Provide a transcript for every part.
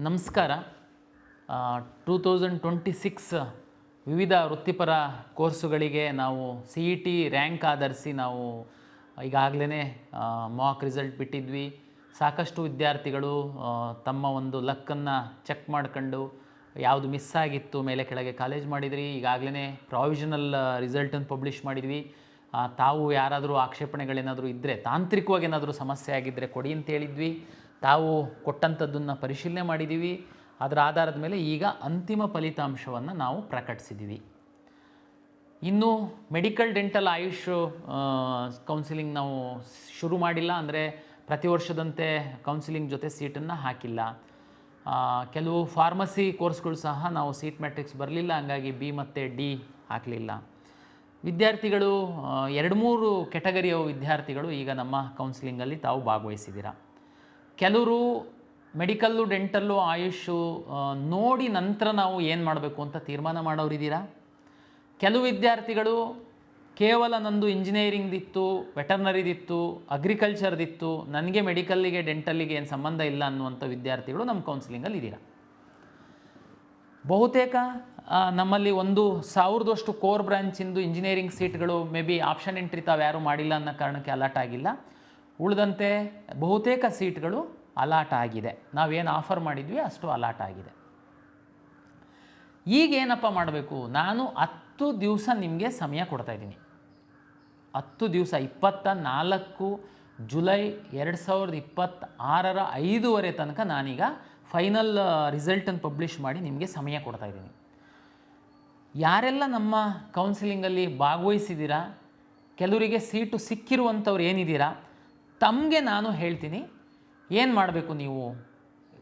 ನಮಸ್ಕಾರ. 2026 ವಿವಿಧ ವೃತ್ತಿಪರ ಕೋರ್ಸುಗಳಿಗೆ ನಾವು CET ರ್ಯಾಂಕ್ ಆಧರಿಸಿ ನಾವು ಈಗಾಗಲೇ ಮಾಕ್ ರಿಸಲ್ಟ್ ಬಿಟ್ಟಿದ್ವಿ. ಸಾಕಷ್ಟು ವಿದ್ಯಾರ್ಥಿಗಳು ತಮ್ಮ ಒಂದು ಲಕ್ಕನ್ನು ಚೆಕ್ ಮಾಡ್ಕೊಂಡು ಯಾವುದು ಮಿಸ್ ಆಗಿತ್ತು ಮೇಲೆ ಕೆಳಗೆ ಕಾಲೇಜ್ ಮಾಡಿದ್ರಿ. ಈಗಾಗಲೇ ಪ್ರಾವಿಷನಲ್ ರಿಸಲ್ಟನ್ನು ಪಬ್ಲಿಷ್ ಮಾಡಿದ್ವಿ. ತಾವು ಯಾರಾದರೂ ಆಕ್ಷೇಪಣೆಗಳೇನಾದರೂ ಇದ್ದರೆ, ತಾಂತ್ರಿಕವಾಗಿ ಏನಾದರೂ ಸಮಸ್ಯೆ ಆಗಿದ್ದರೆ ಕೊಡಿ ಅಂತ ಹೇಳಿದ್ವಿ. ತಾವು ಕೊಟ್ಟಂಥದ್ದನ್ನು ಪರಿಶೀಲನೆ ಮಾಡಿದ್ದೀವಿ. ಅದರ ಆಧಾರದ ಮೇಲೆ ಈಗ ಅಂತಿಮ ಫಲಿತಾಂಶವನ್ನು ನಾವು ಪ್ರಕಟಿಸಿದ್ದೀವಿ. ಇನ್ನು ಮೆಡಿಕಲ್, ಡೆಂಟಲ್, ಆಯುಷ್ ಕೌನ್ಸಿಲಿಂಗ್ ನಾವು ಶುರು ಮಾಡಿಲ್ಲ. ಅಂದರೆ ಪ್ರತಿ ವರ್ಷದಂತೆ ಕೌನ್ಸಿಲಿಂಗ್ ಜೊತೆ ಸೀಟನ್ನು ಹಾಕಿಲ್ಲ. ಕೆಲವು ಫಾರ್ಮಸಿ ಕೋರ್ಸ್ಗಳು ಸಹ ನಾವು ಸೀಟ್ ಮ್ಯಾಟ್ರಿಕ್ಸ್ ಬರಲಿಲ್ಲ, ಹಂಗಾಗಿ B ಮತ್ತು D ಹಾಕಲಿಲ್ಲ. ವಿದ್ಯಾರ್ಥಿಗಳು 2-3 ಕೆಟಗರಿಯ ವಿದ್ಯಾರ್ಥಿಗಳು ಈಗ ನಮ್ಮ ಕೌನ್ಸಿಲಿಂಗಲ್ಲಿ ತಾವು ಭಾಗವಹಿಸಿದ್ದೀರಾ. ಕೆಲವರು ಮೆಡಿಕಲ್ಲು, ಡೆಂಟಲ್ಲು, ಆಯುಷು ನೋಡಿ ನಂತರ ನಾವು ಏನು ಮಾಡಬೇಕು ಅಂತ ತೀರ್ಮಾನ ಮಾಡೋರಿದ್ದೀರಾ. ಕೆಲವು ವಿದ್ಯಾರ್ಥಿಗಳು ಕೇವಲ ನಂದು ಇಂಜಿನಿಯರಿಂಗ್ದಿತ್ತು, ವೆಟರ್ನರಿದಿತ್ತು, ಅಗ್ರಿಕಲ್ಚರ್ದಿತ್ತು, ನನಗೆ ಮೆಡಿಕಲ್ಲಿಗೆ ಡೆಂಟಲ್ಲಿಗೆ ಏನು ಸಂಬಂಧ ಇಲ್ಲ ಅನ್ನುವಂಥ ವಿದ್ಯಾರ್ಥಿಗಳು ನಮ್ಮ ಕೌನ್ಸಿಲಿಂಗಲ್ಲಿ ಇದ್ದೀರಾ. ಬಹುತೇಕ ನಮ್ಮಲ್ಲಿ 1,000 ಕೋರ್ ಬ್ರಾಂಚಿಂದು ಇಂಜಿನಿಯರಿಂಗ್ ಸೀಟ್ಗಳು ಮೇ ಬಿ ಆಪ್ಷನ್ ಎಂಟ್ರಿ ತಾವು ಯಾರೂ ಮಾಡಿಲ್ಲ ಅನ್ನೋ ಕಾರಣಕ್ಕೆ ಅಲಾಟ್ ಆಗಿಲ್ಲ. ಉಳಿದಂತೆ ಬಹುತೇಕ ಸೀಟ್ಗಳು ಅಲಾಟ್ ಆಗಿದೆ. ನಾವೇನು ಆಫರ್ ಮಾಡಿದ್ವಿ ಅಷ್ಟು ಅಲಾಟ್ ಆಗಿದೆ. ಈಗೇನಪ್ಪ ಮಾಡಬೇಕು? ನಾನು 10 ದಿವಸ ನಿಮಗೆ ಸಮಯ ಕೊಡ್ತಾಯಿದ್ದೀನಿ. 10 ದಿವಸ 24 ಜುಲೈ 2026 5 ತನಕ ನಾನೀಗ ಫೈನಲ್ ರಿಸಲ್ಟನ್ನು ಪಬ್ಲಿಷ್ ಮಾಡಿ ನಿಮಗೆ ಸಮಯ ಕೊಡ್ತಾಯಿದ್ದೀನಿ. ಯಾರೆಲ್ಲ ನಮ್ಮ ಕೌನ್ಸಿಲಿಂಗಲ್ಲಿ ಭಾಗವಹಿಸಿದ್ದೀರಾ, ಕೆಲವರಿಗೆ ಸೀಟು ಸಿಕ್ಕಿರುವಂಥವ್ರು ಏನಿದ್ದೀರಾ, ತಮಗೆ ನಾನು ಹೇಳ್ತೀನಿ ಏನು ಮಾಡಬೇಕು ನೀವು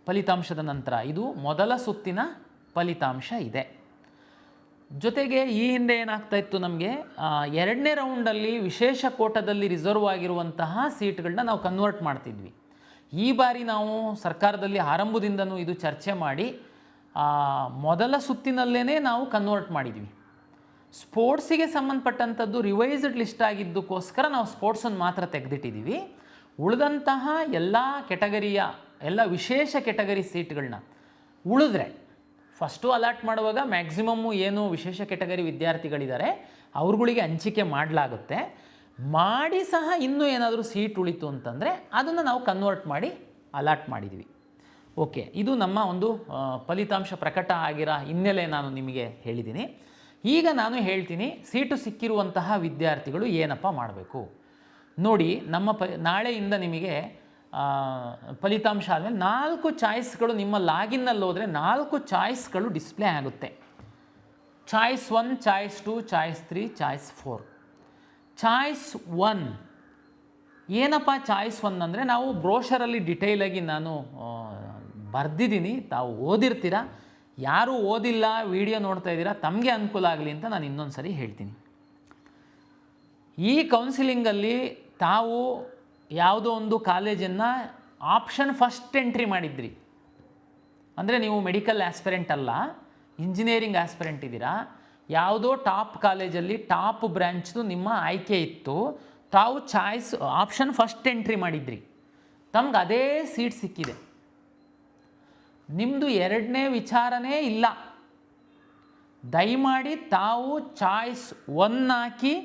ಫಲಿತಾಂಶದ ನಂತರ. ಇದು ಮೊದಲ ಸುತ್ತಿನ ಫಲಿತಾಂಶ ಇದೆ. ಜೊತೆಗೆ ಈ ಹಿಂದೆ ಏನಾಗ್ತಾಯಿತ್ತು, ನಮಗೆ 2ನೇ ರೌಂಡಲ್ಲಿ ವಿಶೇಷ ಕೋಟದಲ್ಲಿ ರಿಸರ್ವ್ ಆಗಿರುವಂತಹ ಸೀಟ್ಗಳನ್ನ ನಾವು ಕನ್ವರ್ಟ್ ಮಾಡ್ತಿದ್ವಿ. ಈ ಬಾರಿ ನಾವು ಸರ್ಕಾರದಲ್ಲಿ ಆರಂಭದಿಂದನೂ ಇದು ಚರ್ಚೆ ಮಾಡಿ ಮೊದಲ ಸುತ್ತಿನಲ್ಲೇ ನಾವು ಕನ್ವರ್ಟ್ ಮಾಡಿದ್ವಿ. ಸ್ಪೋರ್ಟ್ಸಿಗೆ ಸಂಬಂಧಪಟ್ಟಂಥದ್ದು ರಿವೈಸ್ಡ್ ಲಿಸ್ಟ್ ಆಗಿದ್ದಕ್ಕೋಸ್ಕರ ನಾವು ಸ್ಪೋರ್ಟ್ಸನ್ನು ಮಾತ್ರ ತೆಗೆದಿಟ್ಟಿದ್ದೀವಿ. ಉಳಿದಂತಹ ಎಲ್ಲ ಕೆಟಗರಿಯ ಎಲ್ಲ ವಿಶೇಷ ಕೆಟಗರಿ ಸೀಟ್ಗಳನ್ನ ಉಳಿದ್ರೆ ಫಸ್ಟು ಅಲಾಟ್ ಮಾಡುವಾಗ ಮ್ಯಾಕ್ಸಿಮಮ್ಮು ಏನು ವಿಶೇಷ ಕೆಟಗರಿ ವಿದ್ಯಾರ್ಥಿಗಳಿದ್ದಾರೆ ಅವ್ರುಗಳಿಗೆ ಹಂಚಿಕೆ ಮಾಡಲಾಗುತ್ತೆ. ಮಾಡಿ ಸಹ ಇನ್ನೂ ಏನಾದರೂ ಸೀಟ್ ಉಳಿತು ಅಂತಂದರೆ ಅದನ್ನು ನಾವು ಕನ್ವರ್ಟ್ ಮಾಡಿ ಅಲಾಟ್ ಮಾಡಿದ್ವಿ. ಓಕೆ, ಇದು ನಮ್ಮ ಒಂದು ಫಲಿತಾಂಶ ಪ್ರಕಟ ಆಗಿರೋ ಹಿನ್ನೆಲೆ ನಾನು ನಿಮಗೆ ಹೇಳಿದ್ದೀನಿ. ಈಗ ನಾನು ಹೇಳ್ತೀನಿ ಸೀಟು ಸಿಕ್ಕಿರುವಂತಹ ವಿದ್ಯಾರ್ಥಿಗಳು ಏನಪ್ಪ ಮಾಡಬೇಕು ನೋಡಿ. ನಾಳೆಯಿಂದ ನಿಮಗೆ ಫಲಿತಾಂಶ ಆದಮೇಲೆ 4 ಚಾಯ್ಸ್ಗಳು ನಿಮ್ಮ ಲಾಗಿನ್ನಲ್ಲಿ ಹೋದರೆ 4 ಚಾಯ್ಸ್ಗಳು ಡಿಸ್ಪ್ಲೇ ಆಗುತ್ತೆ. Choice 1, choice 2, choice 3, choice 4. Choice 1 ಏನಪ್ಪ? ಚಾಯ್ಸ್ 1 ಅಂದರೆ ನಾವು ಬ್ರೋಷರಲ್ಲಿ ಡಿಟೇಲಾಗಿ ನಾನು ಬರೆದಿದ್ದೀನಿ, ತಾವು ಓದಿರ್ತೀರ. ಯಾರು ಓದಿಲ್ಲ, ವಿಡಿಯೋ ನೋಡ್ತಾ ಇದ್ದೀರಾ, ತಮಗೆ ಅನುಕೂಲ ಆಗಲಿ ಅಂತ ನಾನು ಇನ್ನೊಂದು ಸರಿ ಹೇಳ್ತೀನಿ. ಈ ಕೌನ್ಸಿಲಿಂಗಲ್ಲಿ ತಾವು ಯಾವುದೋ ಒಂದು ಕಾಲೇಜನ್ನು ಆಪ್ಷನ್ ಫಸ್ಟ್ ಎಂಟ್ರಿ ಮಾಡಿದ್ರಿ. ಅಂದರೆ ನೀವು ಮೆಡಿಕಲ್ ಆಸ್ಪಿರೆಂಟ್ ಅಲ್ಲ, ಇಂಜಿನಿಯರಿಂಗ್ ಆಸ್ಪಿರೆಂಟ್ ಇದ್ದೀರಾ. ಯಾವುದೋ ಟಾಪ್ ಕಾಲೇಜಲ್ಲಿ ಟಾಪ್ ಬ್ರ್ಯಾಂಚ್ದು ನಿಮ್ಮ ಆಯ್ಕೆ ಇತ್ತು, ತಾವು ಚಾಯ್ಸ್ ಆಪ್ಷನ್ ಫಸ್ಟ್ ಎಂಟ್ರಿ ಮಾಡಿದ್ರಿ, ತಮ್ಗೆ ಅದೇ ಸೀಟ್ ಸಿಕ್ಕಿದೆ. ನಿಮ್ಮದು 2ನೇ ವಿಚಾರನೇ ಇಲ್ಲ. ದಯಮಾಡಿ ತಾವು ಚಾಯ್ಸ್ 1 ಹಾಕಿ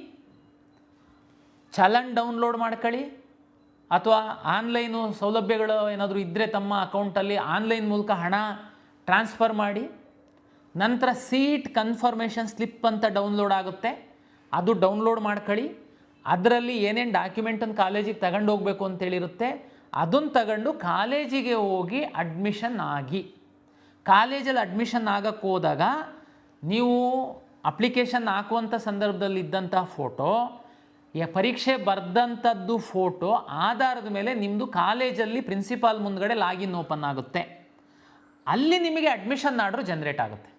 ಚಲನ್ ಡೌನ್ಲೋಡ್ ಮಾಡ್ಕೊಳ್ಳಿ, ಅಥವಾ ಆನ್ಲೈನು ಸೌಲಭ್ಯಗಳು ಏನಾದರೂ ಇದ್ದರೆ ತಮ್ಮ ಅಕೌಂಟಲ್ಲಿ ಆನ್ಲೈನ್ ಮೂಲಕ ಹಣ ಟ್ರಾನ್ಸ್ಫರ್ ಮಾಡಿ. ನಂತರ ಸೀಟ್ ಕನ್ಫರ್ಮೇಷನ್ ಸ್ಲಿಪ್ ಅಂತ ಡೌನ್ಲೋಡ್ ಆಗುತ್ತೆ, ಅದು ಡೌನ್ಲೋಡ್ ಮಾಡ್ಕೊಳ್ಳಿ. ಅದರಲ್ಲಿ ಏನೇನು ಡಾಕ್ಯುಮೆಂಟನ್ನು ಕಾಲೇಜಿಗೆ ತಗೊಂಡು ಹೋಗಬೇಕು ಅಂತೇಳಿರುತ್ತೆ, ಅದನ್ನು ತಗೊಂಡು ಕಾಲೇಜಿಗೆ ಹೋಗಿ ಅಡ್ಮಿಷನ್ ಆಗಿ. ಕಾಲೇಜಲ್ಲಿ ಅಡ್ಮಿಷನ್ ಆಗಕ್ಕೆ ಹೋದಾಗ ನೀವು ಅಪ್ಲಿಕೇಶನ್ ಹಾಕುವಂಥ ಸಂದರ್ಭದಲ್ಲಿ ಇದ್ದಂಥ ಫೋಟೋ, ಪರೀಕ್ಷೆ ಬರೆದಂಥದ್ದು ಫೋಟೋ ಆಧಾರದ ಮೇಲೆ ನಿಮ್ಮದು ಕಾಲೇಜಲ್ಲಿ ಪ್ರಿನ್ಸಿಪಾಲ್ ಮುಂದ್ಗಡೆ ಲಾಗಿನ್ ಓಪನ್ ಆಗುತ್ತೆ. ಅಲ್ಲಿ ನಿಮಗೆ ಅಡ್ಮಿಷನ್ ಆರ್ಡ್ರು ಜನ್ರೇಟ್ ಆಗುತ್ತೆ.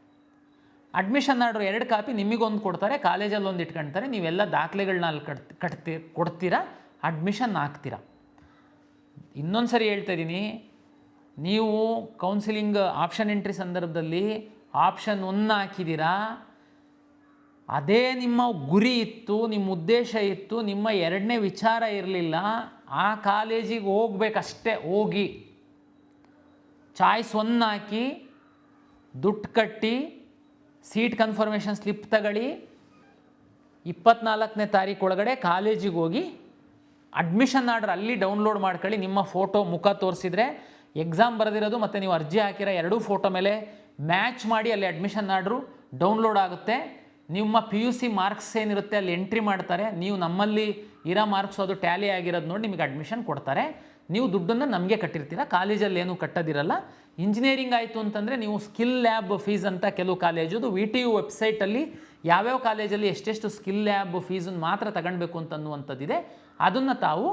ಅಡ್ಮಿಷನ್ ಆರ್ಡ್ರು 2 ಕಾಪಿ ನಿಮಗೊಂದು ಕೊಡ್ತಾರೆ, ಕಾಲೇಜಲ್ಲಿ ಒಂದು ಇಟ್ಕೊಳ್ತಾರೆ. ನೀವೆಲ್ಲ ದಾಖಲೆಗಳನ್ನ ಅಲ್ಲಿ ಕೊಡ್ತೀರಾ, ಅಡ್ಮಿಷನ್ ಆಗ್ತೀರಾ. ಇನ್ನೊಂದು ಸರಿ ಹೇಳ್ತಾ ಇದ್ದೀನಿ, ನೀವು ಕೌನ್ಸಿಲಿಂಗ್ ಆಪ್ಷನ್ ಎಂಟ್ರಿ ಸಂದರ್ಭದಲ್ಲಿ ಆಪ್ಷನ್ 1 ಹಾಕಿದ್ದೀರಾ, ಅದೇ ನಿಮ್ಮ ಗುರಿ ಇತ್ತು, ನಿಮ್ಮ ಉದ್ದೇಶ ಇತ್ತು, ನಿಮ್ಮ 2ನೇ ವಿಚಾರ ಇರಲಿಲ್ಲ, ಆ ಕಾಲೇಜಿಗೆ ಹೋಗ್ಬೇಕಷ್ಟೇ. ಹೋಗಿ ಚಾಯ್ಸ್ 1 ಹಾಕಿ ದುಡ್ಡು ಕಟ್ಟಿ ಸೀಟ್ ಕನ್ಫರ್ಮೇಷನ್ ಸ್ಲಿಪ್ ತಗೊಳ್ಳಿ, 24ನೇ ತಾರೀಕು ಒಳಗಡೆ ಕಾಲೇಜಿಗೆ ಹೋಗಿ ಅಡ್ಮಿಷನ್ ಆರ್ಡರ್ ಅಲ್ಲಿ ಡೌನ್ಲೋಡ್ ಮಾಡ್ಕೊಳ್ಳಿ. ನಿಮ್ಮ ಫೋಟೋ ಮುಖ ತೋರಿಸಿದ್ರೆ ಎಕ್ಸಾಮ್ ಬರೆದಿರೋದು ಮತ್ತು ನೀವು ಅರ್ಜಿ ಹಾಕಿರೋ ಎರಡೂ ಫೋಟೋ ಮೇಲೆ ಮ್ಯಾಚ್ ಮಾಡಿ ಅಲ್ಲಿ ಅಡ್ಮಿಷನ್ ಆರ್ಡ್ರು ಡೌನ್ಲೋಡ್ ಆಗುತ್ತೆ. ನಿಮ್ಮ PUC ಮಾರ್ಕ್ಸ್ ಏನಿರುತ್ತೆ ಅಲ್ಲಿ ಎಂಟ್ರಿ ಮಾಡ್ತಾರೆ. ನೀವು ನಮ್ಮಲ್ಲಿ ಇರೋ ಮಾರ್ಕ್ಸು ಅದು ಟ್ಯಾಲಿ ಆಗಿರೋದು ನೋಡಿ ನಿಮಗೆ ಅಡ್ಮಿಷನ್ ಕೊಡ್ತಾರೆ. ನೀವು ದುಡ್ಡನ್ನು ನಮಗೆ ಕಟ್ಟಿರ್ತೀರ, ಕಾಲೇಜಲ್ಲಿ ಏನೂ ಕಟ್ಟೋದಿರಲ್ಲ. ಇಂಜಿನಿಯರಿಂಗ್ ಆಯಿತು ಅಂತಂದರೆ ನೀವು ಸ್ಕಿಲ್ ಲ್ಯಾಬ್ ಫೀಸ್ ಅಂತ ಕೆಲವು ಕಾಲೇಜದು VTU ವೆಬ್ಸೈಟಲ್ಲಿ ಯಾವ್ಯಾವ ಕಾಲೇಜಲ್ಲಿ ಎಷ್ಟೆಷ್ಟು ಸ್ಕಿಲ್ ಲ್ಯಾಬ್ ಫೀಸನ್ನು ಮಾತ್ರ ತಗೊಳ್ಬೇಕು ಅಂತನ್ನುವಂಥದ್ದಿದೆ. ಅದನ್ನು ತಾವು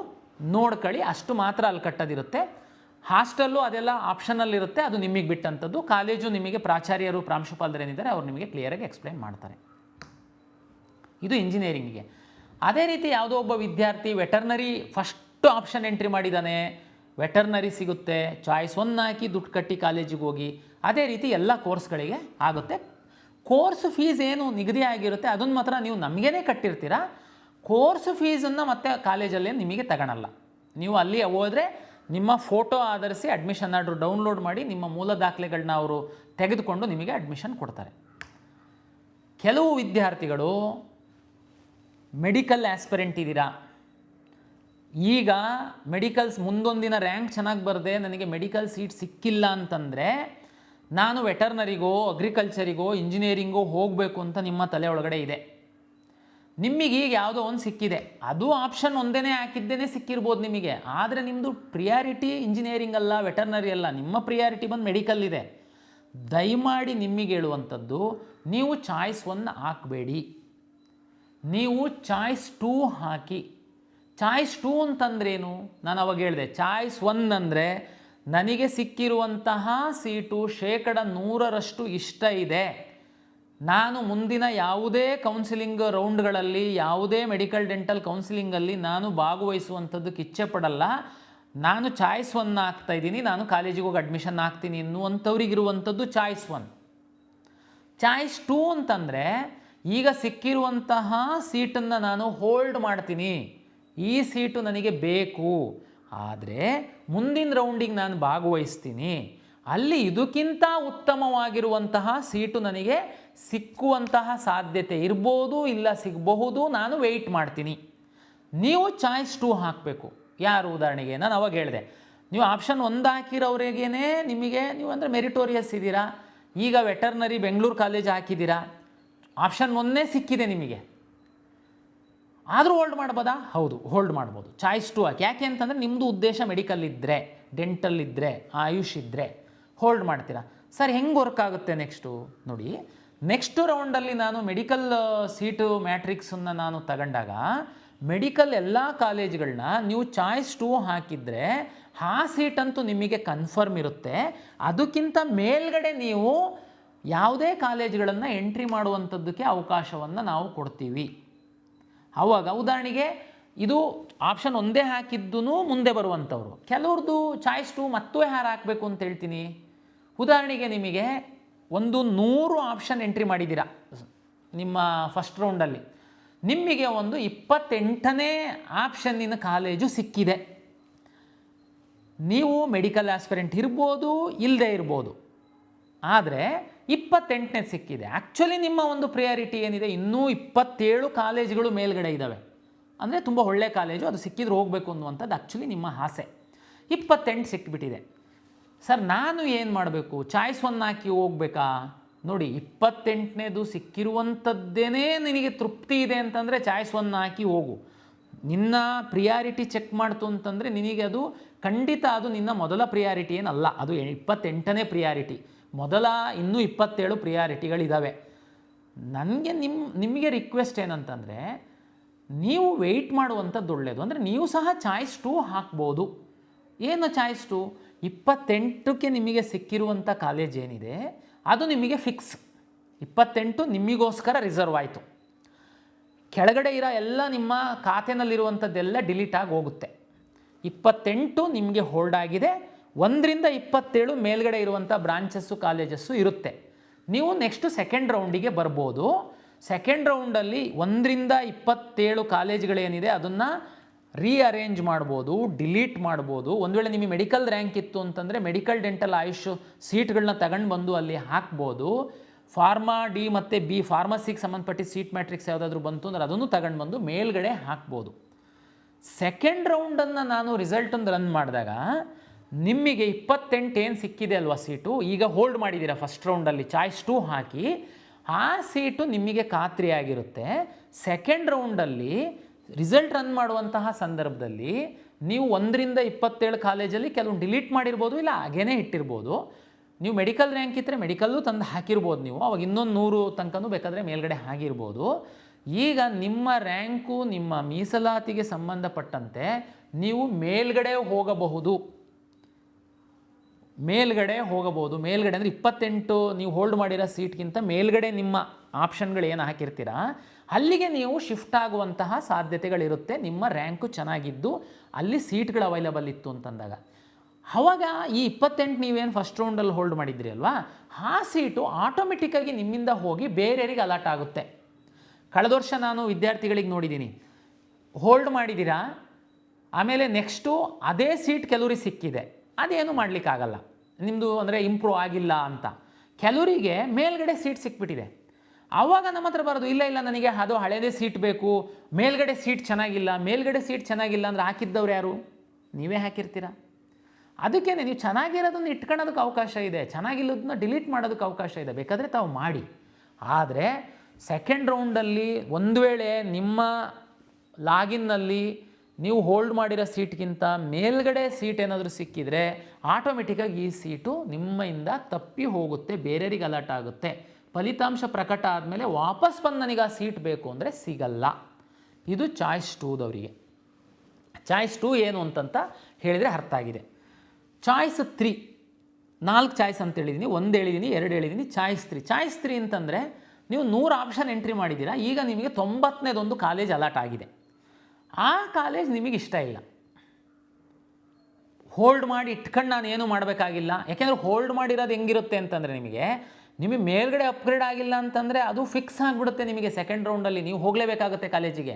ನೋಡ್ಕೊಳ್ಳಿ, ಅಷ್ಟು ಮಾತ್ರ ಅಲ್ಲಿ ಕಟ್ಟೋದಿರುತ್ತೆ. ಹಾಸ್ಟೆಲ್ಲು ಅದೆಲ್ಲ ಆಪ್ಷನಲ್ ಇರುತ್ತೆ, ಅದು ನಿಮಗೆ ಬಿಟ್ಟಂಥದ್ದು. ಕಾಲೇಜು ನಿಮಗೆ ಪ್ರಾಚಾರ್ಯರು ಪ್ರಾಂಶುಪಾಲರೇನಿದ್ದಾರೆ ಅವ್ರು ನಿಮಗೆ ಕ್ಲಿಯರಾಗಿ ಎಕ್ಸ್ಪ್ಲೈನ್ ಮಾಡ್ತಾರೆ. ಇದು ಇಂಜಿನಿಯರಿಂಗಿಗೆ. ಅದೇ ರೀತಿ ಯಾವುದೋ ಒಬ್ಬ ವಿದ್ಯಾರ್ಥಿ ವೆಟರ್ನರಿ ಫಸ್ಟ್ ಆಪ್ಷನ್ ಎಂಟ್ರಿ ಮಾಡಿದ್ದಾನೆ, ವೆಟರ್ನರಿ ಸಿಗುತ್ತೆ, ಚಾಯ್ಸ್ 1 ಹಾಕಿ ದುಡ್ಡು ಕಟ್ಟಿ ಕಾಲೇಜಿಗೆ ಹೋಗಿ. ಅದೇ ರೀತಿ ಎಲ್ಲ ಕೋರ್ಸ್ಗಳಿಗೆ ಆಗುತ್ತೆ. ಕೋರ್ಸ್ ಫೀಸ್ ಏನು ನಿಗದಿ ಆಗಿರುತ್ತೆ ಅದನ್ನು ಮಾತ್ರ ನೀವು ನಮಗೇ ಕಟ್ಟಿರ್ತೀರ. ಕೋರ್ಸ್ ಫೀಸನ್ನು ಮತ್ತೆ ಕಾಲೇಜಲ್ಲೇ ನಿಮಗೆ ತಗೊಳಲ್ಲ. ನೀವು ಅಲ್ಲಿ ಹೋದರೆ ನಿಮ್ಮ ಫೋಟೋ ಆಧರಿಸಿ ಅಡ್ಮಿಷನ್ ಆರ್ಡ್ರು ಡೌನ್ಲೋಡ್ ಮಾಡಿ ನಿಮ್ಮ ಮೂಲ ದಾಖಲೆಗಳನ್ನ ಅವರು ತೆಗೆದುಕೊಂಡು ನಿಮಗೆ ಅಡ್ಮಿಷನ್ ಕೊಡ್ತಾರೆ. ಕೆಲವು ವಿದ್ಯಾರ್ಥಿಗಳು ಮೆಡಿಕಲ್ ಆಸ್ಪಿರೆಂಟ್ ಇದ್ದೀರಾ, ಈಗ ಮೆಡಿಕಲ್ಸ್ ಮುಂದೊಂದಿನ ರ್ಯಾಂಕ್ ಚೆನ್ನಾಗಿ ಬರದೆ ನನಗೆ ಮೆಡಿಕಲ್ ಸೀಟ್ ಸಿಕ್ಕಿಲ್ಲ ಅಂತಂದರೆ ನಾನು ವೆಟರ್ನರಿಗೋ ಅಗ್ರಿಕಲ್ಚರಿಗೋ ಇಂಜಿನಿಯರಿಂಗೋ ಹೋಗಬೇಕು ಅಂತ ನಿಮ್ಮ ತಲೆ ಒಳಗಡೆ ಇದೆ. ನಿಮಗೆ ಈಗ ಯಾವುದೋ ಒಂದು ಸಿಕ್ಕಿದೆ, ಅದು ಆಪ್ಷನ್ ಒಂದೇ ಹಾಕಿದ್ದೇನೆ ಸಿಕ್ಕಿರ್ಬೋದು ನಿಮಗೆ. ಆದರೆ ನಿಮ್ಮದು ಪ್ರಿಯಾರಿಟಿ ಇಂಜಿನಿಯರಿಂಗ್ ಅಲ್ಲ, ವೆಟರ್ನರಿ ಅಲ್ಲ, ನಿಮ್ಮ ಪ್ರಿಯಾರಿಟಿ ಬಂದು ಮೆಡಿಕಲ್ ಇದೆ. ದಯಮಾಡಿ ನಿಮಗೆ ಹೇಳುವಂಥದ್ದು, ನೀವು ಚಾಯ್ಸ್ 1 ಹಾಕಬೇಡಿ, ನೀವು ಚಾಯ್ಸ್ 2 ಹಾಕಿ. ಚಾಯ್ಸ್ 2 ಅಂತಂದ್ರೇನು? ನಾನು ಅವಾಗ ಹೇಳಿದೆ, ಚಾಯ್ಸ್ 1 ಅಂದರೆ ನನಗೆ ಸಿಕ್ಕಿರುವಂತಹ ಸೀಟು 100% ಇಷ್ಟ ಇದೆ, ನಾನು ಮುಂದಿನ ಯಾವುದೇ ಕೌನ್ಸಿಲಿಂಗ್ ರೌಂಡ್ಗಳಲ್ಲಿ ಯಾವುದೇ ಮೆಡಿಕಲ್ ಡೆಂಟಲ್ ಕೌನ್ಸಿಲಿಂಗಲ್ಲಿ ನಾನು ಭಾಗವಹಿಸುವಂಥದ್ದಕ್ಕೆ ಇಚ್ಛೆ ಪಡಲ್ಲ, ನಾನು ಚಾಯ್ಸ್ 1 ಹಾಕ್ತಾಯಿದ್ದೀನಿ, ನಾನು ಕಾಲೇಜಿಗೆ ಹೋಗಿ ಅಡ್ಮಿಷನ್ ಆಗ್ತೀನಿ ಎನ್ನುವಂಥವ್ರಿಗಿರುವಂಥದ್ದು ಚಾಯ್ಸ್ 1. ಚಾಯ್ಸ್ 2 ಅಂತಂದರೆ ಈಗ ಸಿಕ್ಕಿರುವಂತಹ ಸೀಟನ್ನು ನಾನು ಹೋಲ್ಡ್ ಮಾಡ್ತೀನಿ, ಈ ಸೀಟು ನನಗೆ ಬೇಕು, ಆದರೆ ಮುಂದಿನ ರೌಂಡಿಗೆ ನಾನು ಭಾಗವಹಿಸ್ತೀನಿ, ಅಲ್ಲಿ ಇದಕ್ಕಿಂತ ಉತ್ತಮವಾಗಿರುವಂತಹ ಸೀಟು ನನಗೆ ಸಿಕ್ಕುವಂತಹ ಸಾಧ್ಯತೆ ಇರ್ಬೋದು, ಇಲ್ಲ ಸಿಗಬಹುದು, ನಾನು ವೆಯ್ಟ್ ಮಾಡ್ತೀನಿ. ನೀವು ಚಾಯ್ಸ್ 2 ಹಾಕಬೇಕು. ಯಾರು? ಉದಾಹರಣೆಗೆ ನಾನು ಅವಾಗ ಹೇಳಿದೆ, ನೀವು ಆಪ್ಷನ್ 1 ಹಾಕಿರೋರಿಗೇ ನಿಮಗೆ, ನೀವು ಅಂದರೆ ಮೆರಿಟೋರಿಯಸ್ ಇದ್ದೀರಾ, ಈಗ ವೆಟರ್ನರಿ ಬೆಂಗಳೂರು ಕಾಲೇಜ್ ಹಾಕಿದ್ದೀರಾ, ಆಪ್ಷನ್ 1 ಸಿಕ್ಕಿದೆ ನಿಮಗೆ, ಆದರೂ ಹೋಲ್ಡ್ ಮಾಡ್ಬೋದಾ? ಹೌದು, ಹೋಲ್ಡ್ ಮಾಡ್ಬೋದು. ಚಾಯ್ಸ್ 2 ಹಾಕಿ. ಯಾಕೆ ಅಂತಂದರೆ ನಿಮ್ಮದು ಉದ್ದೇಶ ಮೆಡಿಕಲ್ ಇದ್ದರೆ, ಡೆಂಟಲ್ ಇದ್ದರೆ, ಆಯುಷ್ ಇದ್ದರೆ ಹೋಲ್ಡ್ ಮಾಡ್ತೀರಾ. ಸರ್ ಹೆಂಗೆ ವರ್ಕ್ ಆಗುತ್ತೆ ನೆಕ್ಸ್ಟು ನೋಡಿ, ನೆಕ್ಸ್ಟ್ ರೌಂಡಲ್ಲಿ ನಾನು ಮೆಡಿಕಲ್ ಸೀಟು ಮ್ಯಾಟ್ರಿಕ್ಸನ್ನು ನಾನು ತಗೊಂಡಾಗ ಮೆಡಿಕಲ್ ಎಲ್ಲ ಕಾಲೇಜ್ಗಳನ್ನ ನೀವು ಚಾಯ್ಸ್ 2 ಹಾಕಿದರೆ ಆ ಸೀಟಂತೂ ನಿಮಗೆ ಕನ್ಫರ್ಮ್ ಇರುತ್ತೆ. ಅದಕ್ಕಿಂತ ಮೇಲ್ಗಡೆ ನೀವು ಯಾವುದೇ ಕಾಲೇಜ್ಗಳನ್ನು ಎಂಟ್ರಿ ಮಾಡುವಂಥದ್ದಕ್ಕೆ ಅವಕಾಶವನ್ನು ನಾವು ಕೊಡ್ತೀವಿ. ಆವಾಗ ಉದಾಹರಣೆಗೆ ಇದು ಆಪ್ಷನ್ 1 ಹಾಕಿದ್ದೂ ಮುಂದೆ ಬರುವಂಥವ್ರು, ಕೆಲವ್ರದ್ದು ಚಾಯ್ಸ್ 2 ಮತ್ತೂ ಯಾರು ಹಾಕಬೇಕು ಅಂತ ಹೇಳ್ತೀನಿ. ಉದಾಹರಣೆಗೆ ನಿಮಗೆ 100 ಆಪ್ಷನ್ ಎಂಟ್ರಿ ಮಾಡಿದ್ದೀರಾ ನಿಮ್ಮ ಫಸ್ಟ್ ರೌಂಡಲ್ಲಿ, ನಿಮಗೆ ಒಂದು 28ನೇ ಆಪ್ಷನ್ನಿನ ಕಾಲೇಜು ಸಿಕ್ಕಿದೆ. ನೀವು ಮೆಡಿಕಲ್ ಆಸ್ಪಿರೆಂಟ್ ಇರ್ಬೋದು, ಇಲ್ಲದೆ ಇರ್ಬೋದು, ಆದರೆ 28ನೇ ಸಿಕ್ಕಿದೆ. ಆ್ಯಕ್ಚುಲಿ ನಿಮ್ಮ ಒಂದು ಪ್ರಿಯಾರಿಟಿ ಏನಿದೆ, ಇನ್ನೂ 27 ಕಾಲೇಜುಗಳು ಮೇಲ್ಗಡೆ ಇದ್ದಾವೆ, ಅಂದರೆ ತುಂಬ ಒಳ್ಳೆ ಕಾಲೇಜು, ಅದು ಸಿಕ್ಕಿದ್ರೆ ಹೋಗಬೇಕು ಅನ್ನುವಂಥದ್ದು ಆ್ಯಕ್ಚುಲಿ ನಿಮ್ಮ ಆಸೆ. 28 ಸಿಕ್ಕಿಬಿಟ್ಟಿದೆ. ಸರ್ ನಾನು ಏನು ಮಾಡಬೇಕು? ಚಾಯ್ಸ್ 1 ಹಾಕಿ ಹೋಗ್ಬೇಕಾ? ನೋಡಿ, 28ನೇದು ಸಿಕ್ಕಿರುವಂಥದ್ದೇನೇ ನಿನಗೆ ತೃಪ್ತಿ ಇದೆ ಅಂತಂದರೆ ಚಾಯ್ಸ್ 1 ಹಾಕಿ ಹೋಗು. ನಿನ್ನ ಪ್ರಿಯಾರಿಟಿ ಚೆಕ್ ಮಾಡ್ತು ಅಂತಂದರೆ ನಿನಗೆ ಅದು ಖಂಡಿತ ಅದು ನಿನ್ನ ಮೊದಲ ಪ್ರಿಯಾರಿಟಿ ಏನಲ್ಲ, ಅದು 28ನೇ ಪ್ರಿಯಾರಿಟಿ. ಮೊದಲ ಇನ್ನೂ 27 ಪ್ರಿಯಾರಿಟಿಗಳಿದ್ದಾವೆ. ನನಗೆ ನಿಮಗೆ ರಿಕ್ವೆಸ್ಟ್ ಏನಂತಂದರೆ, ನೀವು ವೆಯ್ಟ್ ಮಾಡುವಂಥದ್ದು ಒಳ್ಳೆಯದು. ಅಂದರೆ ನೀವು ಸಹ ಚಾಯ್ಸ್ 2 ಹಾಕ್ಬೋದು. ಏನು ಚಾಯ್ಸ್ 2? 28ಕ್ಕೆ ನಿಮಗೆ ಸಿಕ್ಕಿರುವಂಥ ಕಾಲೇಜ್ ಏನಿದೆ ಅದು ನಿಮಗೆ ಫಿಕ್ಸ್. 28 ನಿಮಗೋಸ್ಕರ ರಿಸರ್ವ್ ಆಯಿತು. ಕೆಳಗಡೆ ಇರೋ ಎಲ್ಲ ನಿಮ್ಮ ಖಾತೆನಲ್ಲಿರುವಂಥದ್ದೆಲ್ಲ ಡಿಲೀಟ್ ಆಗಿ ಹೋಗುತ್ತೆ. 28 ನಿಮಗೆ ಹೋಲ್ಡ್ ಆಗಿದೆ. 1ರಿಂದ 27 ಮೇಲ್ಗಡೆ ಇರುವಂಥ ಬ್ರಾಂಚಸ್ಸು ಕಾಲೇಜಸ್ಸು ಇರುತ್ತೆ. ನೀವು ನೆಕ್ಸ್ಟು ಸೆಕೆಂಡ್ ರೌಂಡಿಗೆ ಬರ್ಬೋದು. ಸೆಕೆಂಡ್ ರೌಂಡಲ್ಲಿ 1ರಿಂದ 27 ಕಾಲೇಜ್ಗಳೇನಿದೆ ಅದನ್ನು ರೀಅರೇಂಜ್ ಮಾಡ್ಬೋದು, ಡಿಲೀಟ್ ಮಾಡ್ಬೋದು. ಒಂದು ವೇಳೆ ನಿಮಗೆ ಮೆಡಿಕಲ್ ರ್ಯಾಂಕ್ ಇತ್ತು ಅಂತಂದರೆ ಮೆಡಿಕಲ್ ಡೆಂಟಲ್ ಆಯುಷ್ ಸೀಟ್ಗಳನ್ನ ತಗೊಂಡು ಬಂದು ಅಲ್ಲಿ ಹಾಕ್ಬೋದು. ಫಾರ್ಮಾ ಡಿ ಮತ್ತು ಬಿ ಫಾರ್ಮಸಿಗೆ ಸಂಬಂಧಪಟ್ಟ ಸೀಟ್ ಮ್ಯಾಟ್ರಿಕ್ಸ್ ಯಾವುದಾದ್ರೂ ಬಂತು ಅಂದರೆ ಅದನ್ನು ತಗೊಂಡು ಬಂದು ಮೇಲ್ಗಡೆ ಹಾಕ್ಬೋದು. ಸೆಕೆಂಡ್ ರೌಂಡನ್ನು ನಾನು ರಿಸಲ್ಟನ್ನು ರನ್ ಮಾಡಿದಾಗ ನಿಮಗೆ 28 ಏನು ಸಿಕ್ಕಿದೆ ಅಲ್ವಾ ಸೀಟು, ಈಗ ಹೋಲ್ಡ್ ಮಾಡಿದ್ದೀರಾ ಫಸ್ಟ್ ರೌಂಡಲ್ಲಿ ಚಾಯ್ಸ್ 2 ಹಾಕಿ, ಆ ಸೀಟು ನಿಮಗೆ ಖಾತ್ರಿಯಾಗಿರುತ್ತೆ. ಸೆಕೆಂಡ್ ರೌಂಡಲ್ಲಿ ರಿಸಲ್ಟ್ ರನ್ ಮಾಡುವಂತಹ ಸಂದರ್ಭದಲ್ಲಿ ನೀವು 1ರಿಂದ 27 ಕಾಲೇಜಲ್ಲಿ ಕೆಲವು ಡಿಲೀಟ್ ಮಾಡಿರ್ಬೋದು, ಇಲ್ಲ ಹಾಗೇನೇ ಇಟ್ಟಿರ್ಬೋದು. ನೀವು ಮೆಡಿಕಲ್ ರ್ಯಾಂಕ್ ಇದ್ದರೆ ಮೆಡಿಕಲ್ಲು ತಂದು ಹಾಕಿರ್ಬೋದು, ನೀವು ಅವಾಗ ಇನ್ನೊಂದು 100 ತನಕನೂ ಬೇಕಾದರೆ ಮೇಲ್ಗಡೆ ಆಗಿರ್ಬೋದು. ಈಗ ನಿಮ್ಮ ರ್ಯಾಂಕು ನಿಮ್ಮ ಮೀಸಲಾತಿಗೆ ಸಂಬಂಧಪಟ್ಟಂತೆ ನೀವು ಮೇಲ್ಗಡೆ ಹೋಗಬಹುದು. ಮೇಲ್ಗಡೆ ಅಂದರೆ 28 ನೀವು ಹೋಲ್ಡ್ ಮಾಡಿರೋ ಸೀಟ್ಗಿಂತ ಮೇಲ್ಗಡೆ ನಿಮ್ಮ ಆಪ್ಷನ್ಗಳು ಏನು ಹಾಕಿರ್ತೀರಾ ಅಲ್ಲಿಗೆ ನೀವು ಶಿಫ್ಟ್ ಆಗುವಂತಹ ಸಾಧ್ಯತೆಗಳಿರುತ್ತೆ. ನಿಮ್ಮ ರ್ಯಾಂಕು ಚೆನ್ನಾಗಿದ್ದು ಅಲ್ಲಿ ಸೀಟ್ಗಳು ಅವೈಲಬಲ್ ಇತ್ತು ಅಂತಂದಾಗ ಆವಾಗ ಈ 28 ನೀವೇನು ಫಸ್ಟ್ ರೌಂಡಲ್ಲಿ ಹೋಲ್ಡ್ ಮಾಡಿದ್ರಿ ಅಲ್ವಾ, ಆ ಸೀಟು ಆಟೋಮೆಟಿಕ್ಕಾಗಿ ನಿಮ್ಮಿಂದ ಹೋಗಿ ಬೇರೆಯವರಿಗೆ ಅಲಾಟ್ ಆಗುತ್ತೆ. ಕಳೆದ ವರ್ಷ ನಾನು ವಿದ್ಯಾರ್ಥಿಗಳಿಗೆ ನೋಡಿದ್ದೀನಿ, ಹೋಲ್ಡ್ ಮಾಡಿದ್ದೀರಾ, ಆಮೇಲೆ ನೆಕ್ಸ್ಟು ಅದೇ ಸೀಟ್ ಕೆಲವರಿಗೆ ಸಿಕ್ಕಿದೆ, ಅದೇನು ಮಾಡಲಿಕ್ಕಾಗಲ್ಲ, ನಿಮ್ಮದು ಅಂದರೆ ಇಂಪ್ರೂವ್ ಆಗಿಲ್ಲ ಅಂತ. ಕೆಲವರಿಗೆ ಮೇಲ್ಗಡೆ ಸೀಟ್ ಸಿಕ್ಬಿಟ್ಟಿದೆ. ಆವಾಗ ನಮ್ಮ ಹತ್ರ ಬರೋದು, ಇಲ್ಲ ನನಗೆ ಅದು ಹಳೇದೇ ಸೀಟ್ ಬೇಕು, ಮೇಲ್ಗಡೆ ಸೀಟ್ ಚೆನ್ನಾಗಿಲ್ಲ. ಮೇಲ್ಗಡೆ ಸೀಟ್ ಚೆನ್ನಾಗಿಲ್ಲ ಅಂದರೆ ಹಾಕಿದ್ದವ್ರು ಯಾರು? ನೀವೇ ಹಾಕಿರ್ತೀರ. ಅದಕ್ಕೇ ನೀವು ಚೆನ್ನಾಗಿರೋದನ್ನು ಇಟ್ಕೊಳ್ಳೋದಕ್ಕೆ ಅವಕಾಶ ಇದೆ, ಚೆನ್ನಾಗಿಲ್ಲದನ್ನ ಡಿಲೀಟ್ ಮಾಡೋದಕ್ಕೆ ಅವಕಾಶ ಇದೆ, ಬೇಕಾದರೆ ತಾವು ಮಾಡಿ. ಆದರೆ ಸೆಕೆಂಡ್ ರೌಂಡಲ್ಲಿ ಒಂದು ವೇಳೆ ನಿಮ್ಮ ಲಾಗಿನ್ನಲ್ಲಿ ನೀವು ಹೋಲ್ಡ್ ಮಾಡಿರೋ ಸೀಟ್ಗಿಂತ ಮೇಲ್ಗಡೆ ಸೀಟ್ ಏನಾದರೂ ಸಿಕ್ಕಿದರೆ ಆಟೋಮೆಟಿಕ್ಕಾಗಿ ಈ ಸೀಟು ನಿಮ್ಮಿಂದ ತಪ್ಪಿ ಹೋಗುತ್ತೆ, ಬೇರೆಯವರಿಗೆ ಅಲರ್ಟ್ ಆಗುತ್ತೆ. ಫಲಿತಾಂಶ ಪ್ರಕಟ ಆದಮೇಲೆ ವಾಪಸ್ ಬಂದು ನನಗೆ ಆ ಸೀಟ್ ಬೇಕು ಅಂದರೆ ಸಿಗಲ್ಲ. ಇದು ಚಾಯ್ಸ್ 2ದವರಿಗೆ. ಚಾಯ್ಸ್ 2 ಏನು ಅಂತಂತ ಹೇಳಿದರೆ ಅರ್ಥ ಆಗಿದೆ. ಚಾಯ್ಸ್ 3, 4 ಚಾಯ್ಸ್ ಅಂತ ಹೇಳಿದ್ದೀನಿ, 1 ಹೇಳಿದ್ದೀನಿ, 2 ಹೇಳಿದ್ದೀನಿ. ಚಾಯ್ಸ್ 3 ಅಂತಂದರೆ ನೀವು 100 ಆಪ್ಷನ್ ಎಂಟ್ರಿ ಮಾಡಿದ್ದೀರಾ, ಈಗ ನಿಮಗೆ 90ನೇದೊಂದು ಕಾಲೇಜ್ ಅಲಾಟ್ ಆಗಿದೆ. ಆ ಕಾಲೇಜ್ ನಿಮಗೆ ಇಷ್ಟ ಇಲ್ಲ, ಹೋಲ್ಡ್ ಮಾಡಿ ಇಟ್ಕೊಂಡು ನಾನು ಏನು ಮಾಡಬೇಕಾಗಿಲ್ಲ. ಯಾಕೆಂದರೆ ಹೋಲ್ಡ್ ಮಾಡಿರೋದು ಹೆಂಗಿರುತ್ತೆ ಅಂತಂದರೆ ನಿಮಗೆ ಮೇಲ್ಗಡೆ ಅಪ್ಗ್ರೇಡ್ ಆಗಿಲ್ಲ ಅಂತಂದರೆ ಅದು ಫಿಕ್ಸ್ ಆಗಿಬಿಡುತ್ತೆ. ನಿಮಗೆ ಸೆಕೆಂಡ್ ರೌಂಡಲ್ಲಿ ನೀವು ಹೋಗಲೇಬೇಕಾಗುತ್ತೆ ಕಾಲೇಜಿಗೆ.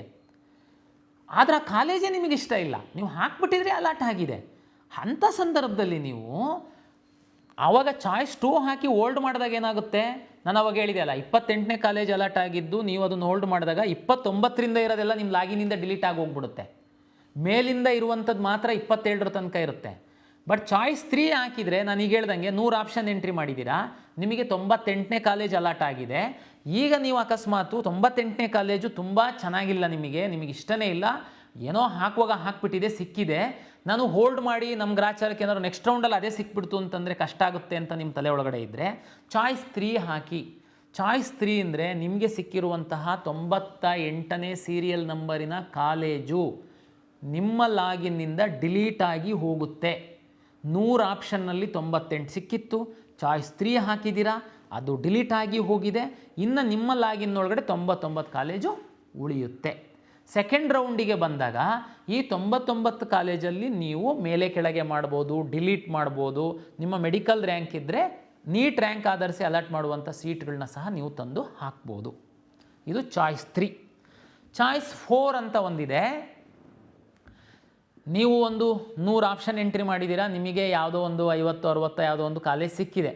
ಆದರೆ ಆ ಕಾಲೇಜೇ ನಿಮಗೆ ಇಷ್ಟ ಇಲ್ಲ, ನೀವು ಹಾಕ್ಬಿಟ್ಟಿದ್ರೆ ಅಲಾಟ್ ಆಗಿದೆ. ಅಂಥ ಸಂದರ್ಭದಲ್ಲಿ ನೀವು ಆವಾಗ ಚಾಯ್ಸ್ 2 ಹಾಕಿ ಹೋಲ್ಡ್ ಮಾಡಿದಾಗ ಏನಾಗುತ್ತೆ, ನಾನು ಅವಾಗ ಹೇಳಿದೆ ಅಲ್ಲ, 28ನೇ ಕಾಲೇಜ್ ಅಲಾಟ್ ಆಗಿದ್ದು ನೀವು ಅದನ್ನು ಹೋಲ್ಡ್ ಮಾಡಿದಾಗ 29ರಿಂದ ಇರೋದೆಲ್ಲ ನಿಮ್ಮ ಲಾಗಿನಿಂದ ಡಿಲೀಟ್ ಆಗಿ ಹೋಗ್ಬಿಡುತ್ತೆ. ಮೇಲಿಂದ ಇರುವಂಥದ್ದು ಮಾತ್ರ 27ರ ತನಕ ಇರುತ್ತೆ. ಬಟ್ ಚಾಯ್ಸ್ 3 ಹಾಕಿದರೆ ನನಗೆ ಹೇಳ್ದಂಗೆ 100 ಆಪ್ಷನ್ ಎಂಟ್ರಿ ಮಾಡಿದ್ದೀರಾ, ನಿಮಗೆ 98ನೇ ಕಾಲೇಜ್ ಅಲಾಟ್ ಆಗಿದೆ. ಈಗ ನೀವು ಅಕಸ್ಮಾತು 98ನೇ ಕಾಲೇಜು ತುಂಬ ಚೆನ್ನಾಗಿಲ್ಲ, ನಿಮಗೆ ಇಷ್ಟನೇ ಇಲ್ಲ, ಏನೋ ಹಾಕುವಾಗ ಹಾಕ್ಬಿಟ್ಟಿದೆ, ಸಿಕ್ಕಿದೆ, ನಾನು ಹೋಲ್ಡ್ ಮಾಡಿ ನಮ್ಮ ಗ್ರಾಚಾರಕ್ಕೆ ಏನಾದ್ರು ನೆಕ್ಸ್ಟ್ ರೌಂಡಲ್ಲಿ ಅದೇ ಸಿಕ್ಬಿಡ್ತು ಅಂತಂದರೆ ಕಷ್ಟ ಆಗುತ್ತೆ ಅಂತ ನಿಮ್ಮ ತಲೆ ಒಳಗಡೆ ಇದ್ದರೆ ಚಾಯ್ಸ್ 3 ಹಾಕಿ. ಚಾಯ್ಸ್ 3 ಅಂದರೆ ನಿಮಗೆ ಸಿಕ್ಕಿರುವಂತಹ 98ನೇ ಸೀರಿಯಲ್ ನಂಬರಿನ ಕಾಲೇಜು ನಿಮ್ಮ ಲಾಗಿನ್ನಿಂದ ಡಿಲೀಟ್ ಆಗಿ ಹೋಗುತ್ತೆ. 100 ಆಪ್ಷನ್ನಲ್ಲಿ 98 ಸಿಕ್ಕಿತ್ತು, ಚಾಯ್ಸ್ 3 ಹಾಕಿದ್ದೀರಾ, ಅದು ಡಿಲೀಟ್ ಆಗಿ ಹೋಗಿದೆ. ಇನ್ನು ನಿಮ್ಮ ಲಾಗಿನ್ನೊಳಗಡೆ 99 ಕಾಲೇಜು ಉಳಿಯುತ್ತೆ. ಸೆಕೆಂಡ್ ರೌಂಡಿಗೆ ಬಂದಾಗ ಈ 99 ಕಾಲೇಜಲ್ಲಿ ನೀವು ಮೇಲೆ ಕೆಳಗೆ ಮಾಡ್ಬೋದು, ಡಿಲೀಟ್ ಮಾಡ್ಬೋದು. ನಿಮ್ಮ ಮೆಡಿಕಲ್ ರ್ಯಾಂಕ್ ಇದ್ದರೆ ನೀಟ್ ರ್ಯಾಂಕ್ ಆಧರಿಸಿ ಅಲರ್ಟ್ ಮಾಡುವಂಥ ಸೀಟ್ಗಳನ್ನ ಸಹ ನೀವು ತಂದು ಹಾಕ್ಬೋದು. ಇದು ಚಾಯ್ಸ್ 3. ಚಾಯ್ಸ್ 4 ಅಂತ ಒಂದಿದೆ. ನೀವು ಒಂದು 100 ಆಪ್ಷನ್ ಎಂಟ್ರಿ ಮಾಡಿದ್ದೀರಾ, ನಿಮಗೆ ಯಾವುದೋ ಒಂದು 50-60 ಯಾವುದೋ ಒಂದು ಕಾಲೇಜ್ ಸಿಕ್ಕಿದೆ.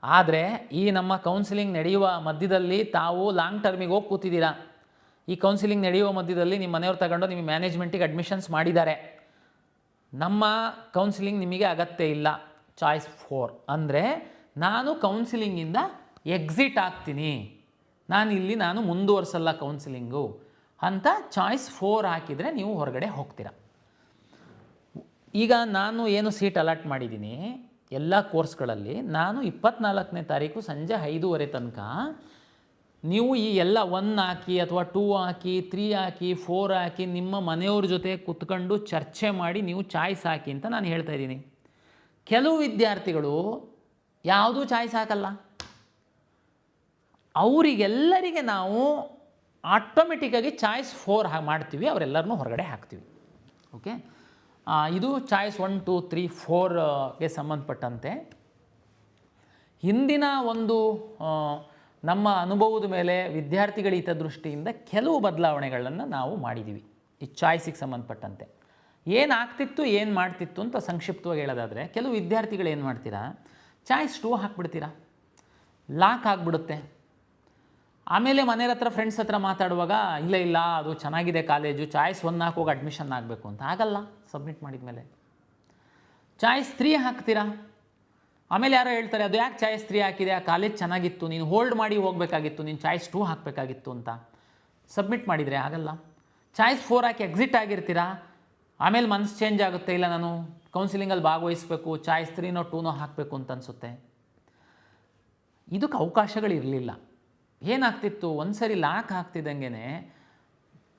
ಆದರೆ ಈ ನಮ್ಮ ಕೌನ್ಸಿಲಿಂಗ್ ನಡೆಯುವ ಮಧ್ಯದಲ್ಲಿ ತಾವು ಲಾಂಗ್ ಟರ್ಮಿಗೆ ಹೋಗಿ ಕೂತಿದ್ದೀರಾ. ಈ ಕೌನ್ಸಿಲಿಂಗ್ ನಡೆಯುವ ಮಧ್ಯದಲ್ಲಿ ನಿಮ್ಮ ಮನೆಯವ್ರು ತಗೊಂಡು ನಿಮಗೆ ಮ್ಯಾನೇಜ್ಮೆಂಟಿಗೆ ಅಡ್ಮಿಷನ್ಸ್ ಮಾಡಿದ್ದಾರೆ. ನಮ್ಮ ಕೌನ್ಸಿಲಿಂಗ್ ನಿಮಗೆ ಅಗತ್ಯ ಇಲ್ಲ. ಚಾಯ್ಸ್ 4 ಅಂದರೆ ನಾನು ಕೌನ್ಸಿಲಿಂಗಿಂದ ಎಕ್ಸಿಟ್ ಆಗ್ತೀನಿ, ನಾನು ಮುಂದುವರ್ಸಲ್ಲ ಕೌನ್ಸಿಲಿಂಗು ಅಂತ ಚಾಯ್ಸ್ 4 ಹಾಕಿದರೆ ನೀವು ಹೊರಗಡೆ ಹೋಗ್ತೀರಾ. ಈಗ ನಾನು ಏನು ಸೀಟ್ ಅಲಾಟ್ ಮಾಡಿದ್ದೀನಿ ಎಲ್ಲ ಕೋರ್ಸ್ಗಳಲ್ಲಿ, ನಾನು 24ನೇ ತಾರೀಕು ಸಂಜೆ 5:30 ತನಕ ನೀವು ಈ ಎಲ್ಲ 1 ಹಾಕಿ ಅಥವಾ 2 ಹಾಕಿ 3 ಹಾಕಿ 4 ಹಾಕಿ ನಿಮ್ಮ ಮನೆಯವ್ರ ಜೊತೆ ಕೂತ್ಕೊಂಡು ಚರ್ಚೆ ಮಾಡಿ ನೀವು ಚಾಯ್ಸ್ ಹಾಕಿ ಅಂತ ನಾನು ಹೇಳ್ತಾ ಇದ್ದೀನಿ. ಕೆಲವು ವಿದ್ಯಾರ್ಥಿಗಳು ಯಾವುದೂ ಚಾಯ್ಸ್ ಹಾಕಲ್ಲ, ಅವರಿಗೆಲ್ಲರಿಗೆ ನಾವು ಆಟೋಮೆಟಿಕ್ಕಾಗಿ ಚಾಯ್ಸ್ 4 ಮಾಡ್ತೀವಿ, ಅವರೆಲ್ಲರನ್ನೂ ಹೊರಗಡೆ ಹಾಕ್ತೀವಿ. ಓಕೆ, ಇದು ಚಾಯ್ಸ್ 1, 2, 3, 4ಗೆ ಸಂಬಂಧಪಟ್ಟಂತೆ ಹಿಂದಿನ ಒಂದು ನಮ್ಮ ಅನುಭವದ ಮೇಲೆ ವಿದ್ಯಾರ್ಥಿಗಳ ಹಿತದೃಷ್ಟಿಯಿಂದ ಕೆಲವು ಬದಲಾವಣೆಗಳನ್ನು ನಾವು ಮಾಡಿದ್ದೀವಿ. ಈ ಚಾಯ್ಸಿಗೆ ಸಂಬಂಧಪಟ್ಟಂತೆ ಏನಾಗ್ತಿತ್ತು ಏನು ಮಾಡ್ತಿತ್ತು ಅಂತ ಸಂಕ್ಷಿಪ್ತವಾಗಿ ಹೇಳೋದಾದರೆ, ಕೆಲವು ವಿದ್ಯಾರ್ಥಿಗಳು ಏನು ಮಾಡ್ತೀರಾ, ಚಾಯ್ಸ್ 2 ಹಾಕ್ಬಿಡ್ತೀರಾ, ಲಾಕ್ ಆಗಿಬಿಡುತ್ತೆ. ಆಮೇಲೆ ಮನೆಯವ್ರ ಹತ್ರ ಫ್ರೆಂಡ್ಸ್ ಹತ್ರ ಮಾತಾಡುವಾಗ ಇಲ್ಲ ಅದು ಚೆನ್ನಾಗಿದೆ ಕಾಲೇಜು, ಚಾಯ್ಸ್ 1 ಹಾಕೋಗಿ ಅಡ್ಮಿಷನ್ ಆಗಬೇಕು ಅಂತ ಆಗಲ್ಲ. ಸಬ್ಮಿಟ್ ಮಾಡಿದ ಮೇಲೆ ಚಾಯ್ಸ್ 3 ಹಾಕ್ತೀರಾ, ಆಮೇಲೆ ಯಾರೋ ಹೇಳ್ತಾರೆ ಅದು ಯಾಕೆ ಚಾಯ್ಸ್ 3 ಹಾಕಿದೆ, ಆ ಕಾಲೇಜ್ ಚೆನ್ನಾಗಿತ್ತು, ನೀನು ಹೋಲ್ಡ್ ಮಾಡಿ ಹೋಗಬೇಕಾಗಿತ್ತು, ನೀನು ಚಾಯ್ಸ್ 2 ಹಾಕಬೇಕಾಗಿತ್ತು ಅಂತ ಸಬ್ಮಿಟ್ ಮಾಡಿದರೆ ಆಗಲ್ಲ. ಚಾಯ್ಸ್ 4 ಹಾಕಿ ಎಕ್ಸಿಟ್ ಆಗಿರ್ತೀರಾ, ಆಮೇಲೆ ಮನಸ್ಸು ಚೇಂಜ್ ಆಗುತ್ತೆ, ಇಲ್ಲ ನಾನು ಕೌನ್ಸಿಲಿಂಗಲ್ಲಿ ಭಾಗವಹಿಸಬೇಕು, ಚಾಯ್ಸ್ 3ನೋ 2ನೋ ಹಾಕಬೇಕು ಅಂತ ಅನಿಸುತ್ತೆ. ಇದಕ್ಕೆ ಅವಕಾಶಗಳಿರಲಿಲ್ಲ. ಏನಾಗ್ತಿತ್ತು, ಒಂದು ಸರಿ ಲಾಕ್ ಆಗ್ತಿದ್ದಂಗೆ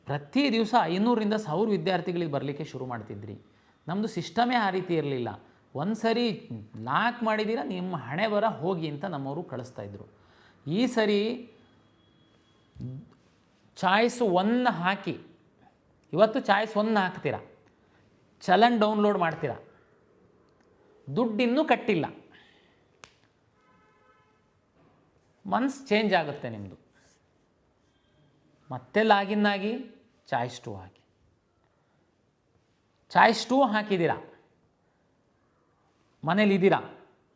ಪ್ರತಿ ದಿವಸ 500ರಿಂದ 1000 ವಿದ್ಯಾರ್ಥಿಗಳಿಗೆ ಬರಲಿಕ್ಕೆ ಶುರು ಮಾಡ್ತಿದ್ರಿ. ನಮ್ಮದು ಸಿಸ್ಟಮೇ ಆ ರೀತಿ ಇರಲಿಲ್ಲ. ಒಂದು ಸರಿ ಲಾಕ್ ಮಾಡಿದ್ದೀರಾ, ನಿಮ್ಮ ಹಣೆ ಬರ ಹೋಗಿ ಅಂತ ನಮ್ಮವರು ಕಳಿಸ್ತಾಯಿದ್ರು. ಈ ಸರಿ ಚಾಯ್ಸ್ 1 ಹಾಕಿ, ಇವತ್ತು ಚಾಯ್ಸ್ 1 ಹಾಕ್ತೀರಾ, ಚಲನ್ ಡೌನ್ಲೋಡ್ ಮಾಡ್ತೀರಾ, ದುಡ್ಡು ಇನ್ನೂ ಕಟ್ಟಿಲ್ಲ, ಮನ್ಸು ಚೇಂಜ್ ಆಗುತ್ತೆ ನಿಮ್ಮದು. ಮತ್ತೆ ಲಾಗಿನ್ ಆಗಿ ಚಾಯ್ಸ್ 2 ಹಾಕಿ, ಚಾಯ್ಸ್ 2 ಹಾಕಿದ್ದೀರಾ, ಮನೇಲಿದ್ದೀರಾ.